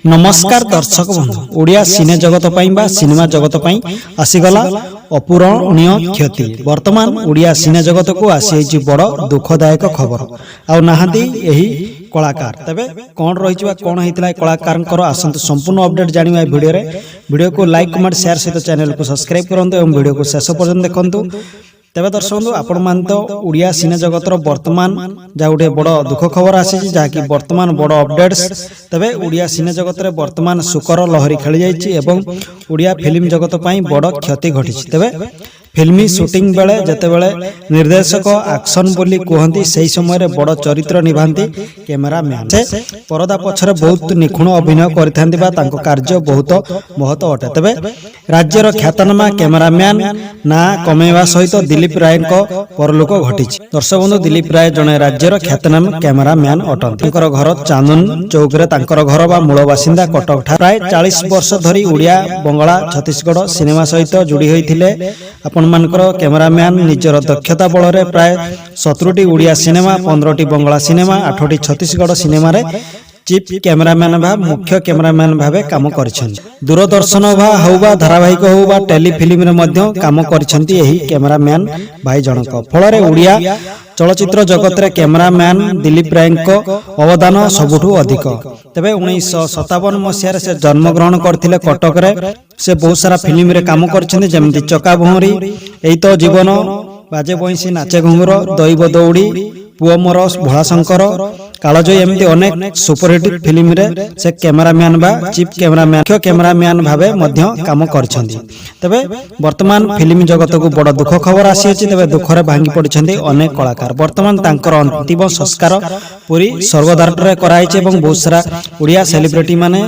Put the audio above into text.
नमस्कार दर्शक बंधु ओडिया सिने जगत सिनेमा जगत आसीगला अपूरणीय क्षति। वर्तमान ओडिया सिने जगत को आसी बड़ दुखदायक खबर आउ नहांती एही कलाकार तबे कौन रही कौन होता कलाकार आसतु संपूर्ण अपडेट जाना वीडियो को लाइक कमेंट शेयर सहित चैनल को सब्सक्राइब करूँ और वीडियो को शेष पर्यंत देखूँ। तेरे दर्शक बंधु आपण मान तो ओडिया सिने जगतर वर्तमान जहाँ गोटे बड़ दुख खबर आसी जहाँकि वर्तमान बड़ अपडेट्स तेरे ओडिया सिने जगत में वर्तमान सुकर लहरी खेली जाइए ओडिया फिल्म जगत बड़ क्षति घटी। तेरे फिल्मी शूटिंग बेले जते बेले निर्देशक एक्शन बोली कहती से समय बड़ चरित्र निभाती कैमेरामैन से परदा पछरे बहुत निखुण अभिनय कर कार्य बहुत महत अटे। तेरे राज्यर ख्यातनामा कैमेरामैन ना कमेवा सहित दिलीप राय परलोक घटी। दर्शक बंधु दिलीप राय जड़े राज्यर ख्यातनामा कैमेरामैन अटंती। घर चांदन चौक रे घर बा मूल बासिंदा कटक प्राय 40 वर्ष धरी ओडिया बंगला छत्तीसगढ़ सिनेमा सहित जोड़ी होते आपण मानकर कैमेरामैन निजर दक्षता बल रे प्राय 17टी ओडिया सिनेमा 15टी बंगला सिनेमा 8टी छत्तीसगढ़ सिनेमा रे चीफ कैमेरामैन भाव मुख्य कैमेरामैन भाव काम करिसेंती। दूरदर्शन हौ बा धारावाहिक हौ बा टेलीफिल्म रे मध्य काम करिसेंती एही कैमेरामैन भाई जनक। फल रे ओडिया चलचित्र जगत रे कैमेरामैन दिलीप राय अवदान सबुठु अधिक। तेबे 1957 मसीह से जन्मग्रहण करथिले कटक रे। से बहुत सारा फिल्म रे काम करछन्ते जेमति चका भौरी एई तो जीवन बाजे बंसी नाचे घुंगुर दैव दौड़ी पुओ मोर भोलाशंकर कालजयी एमती अनेक सुपरहिट फिल्म रे से कैमेरामैन बा चीफ कैमेरामैन मुख्य कैमेरामैन भावे मध्य काम करछन्ती। तबे वर्तमान फिल्म जगत को बड़ दुख खबर आसी अछि। तबे दुख रे भांगी पड़िछन्ती अनेक कलाकार। वर्तमान तांकर अंतिम संस्कार पूरी स्वर्गद्वार रे कराइछि एवं बहुत सारा ओडिया सेलिब्रिटी माने